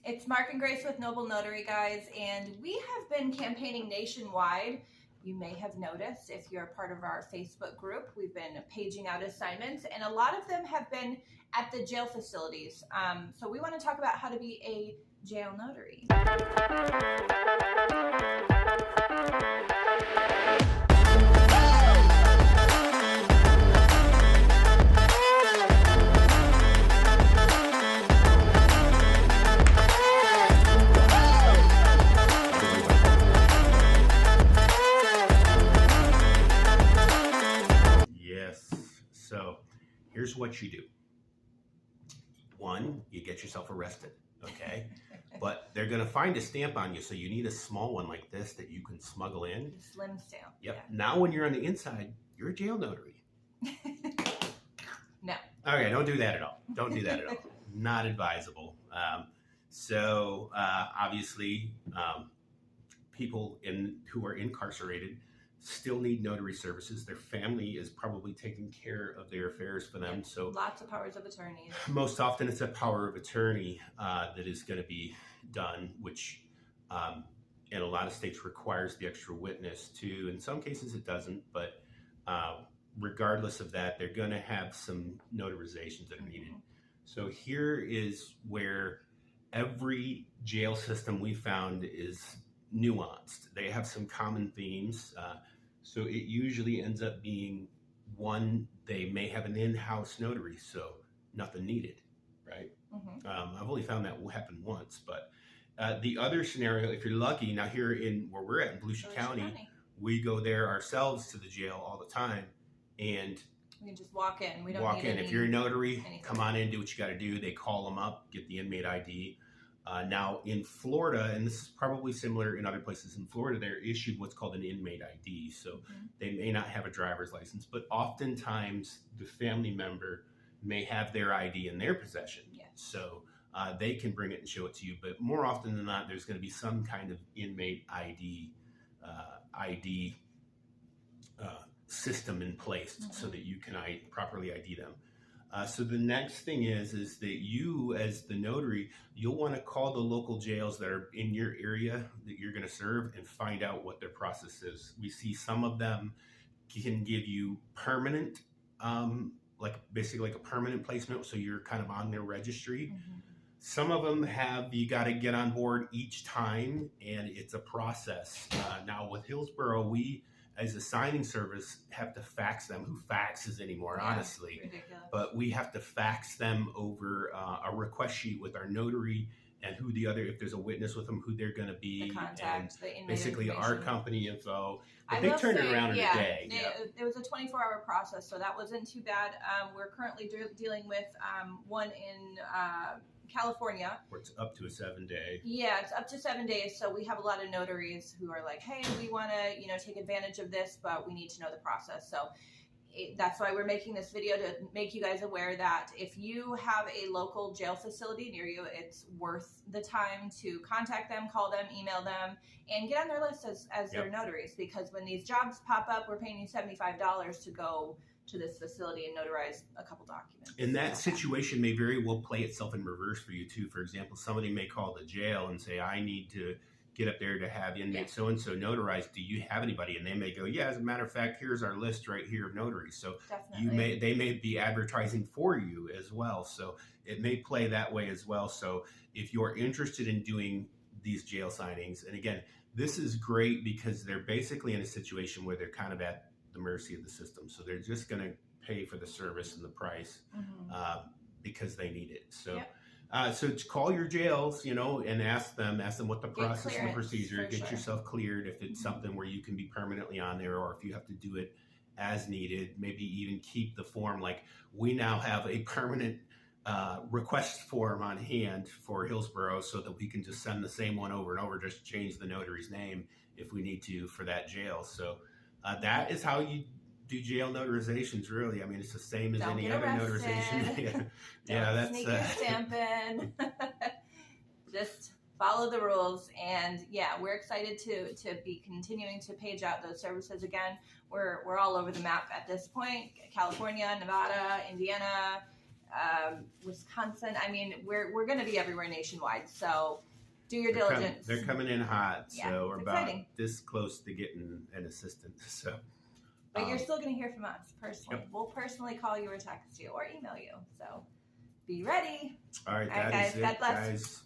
It's Mark and Grace with Noble Notary, guys, and we have been campaigning nationwide. You may have noticed if you're a part of our Facebook group, we've been paging out assignments, and a lot of them have been at the jail facilities. So we want to talk about how to be a jail notary. So here's what you do. One, you get yourself arrested, okay? But they're going to find a stamp on you, so you need a small one like this that you can smuggle in. A slim stamp. Yep. Yeah. Now when you're on the inside, you're a jail notary. No. Okay, don't do that at all. Don't do that at all. Not advisable. Obviously, people who are incarcerated still need notary services. Their family is probably taking care of their affairs for them. Yep. So lots of powers of attorney. Most often it's a power of attorney that is going to be done, which in a lot of states requires the extra witness too. In some cases it doesn't, but regardless of that, they're going to have some notarizations that are needed. So here is where every jail system we found is nuanced. They have some common themes. So it usually ends up being one, they may have an in-house notary, so nothing needed, right? I've only found that will happen once, but the other scenario, if you're lucky, now here in where we're at in Volusia County, we go there ourselves to the jail all the time, and we can just walk in. We don't walk need in. If you're a notary, anything. Come on in, do what you got to do. They call them up, get the inmate ID. Now in Florida, and this is probably similar in other places in Florida, they're issued what's called an inmate ID. So they may not have a driver's license, but oftentimes the family member may have their ID in their possession. Yes. So they can bring it and show it to you. But more often than not, there's going to be some kind of inmate ID system in place so that you can properly ID them. So the next thing is that you, as the notary, you'll want to call the local jails that are in your area that you're going to serve and find out what their process is. We see some of them can give you permanent, basically like a permanent placement, so you're kind of on their registry. Some of them you got to get on board each time, and it's a process. Now with Hillsborough, we, as a signing service, have to fax them. Who faxes anymore, honestly? Ridiculous. But we have to fax them over a request sheet with our notary and who if there's a witness with them, who they're going to be. The contact, the inmate basically our company info. But they turned it around in a day. It was a 24-hour process, so that wasn't too bad. We're currently dealing with one in California. Where it's up to a 7-day. Yeah, it's up to 7 days. So we have a lot of notaries who are like, hey, we want to, take advantage of this, but we need to know the process. So that's why we're making this video, to make you guys aware that if you have a local jail facility near you, it's worth the time to contact them, call them, email them, and get on their list as their notaries. Because when these jobs pop up, we're paying you $75 to go to this facility and notarize a couple documents. And that situation may very well play itself in reverse for you too. For example, somebody may call the jail and say, I need to get up there to have inmate so-and-so notarized. Do you have anybody? And they may go, yeah, as a matter of fact, here's our list right here of notaries. So they may be advertising for you as well. So it may play that way as well. So if you're interested in doing these jail signings, and again, this is great because they're basically in a situation where they're kind of at the mercy of the system. So they're just going to pay for the service and the price because they need it. So so call your jails, and ask them what the process and the procedure, get yourself cleared if it's something where you can be permanently on there, or if you have to do it as needed, maybe even keep the form. Like we now have a permanent request form on hand for Hillsborough so that we can just send the same one over and over, just change the notary's name if we need to for that jail. So that is how you do jail notarizations, really. I mean, it's the same as any other notarization. That's sneak your stamp in. Just follow the rules. And we're excited to be continuing to page out those services again. We're all over the map at this point: California, Nevada, Indiana, Wisconsin. I mean, we're going to be everywhere nationwide. So do your diligence. They're coming in hot, Yeah, so we're exciting. about this close to getting an assistant. So, but you're still going to hear from us personally. Yep. We'll personally call you or text you or email you. So be ready. All right, All right, guys. God bless. Guys.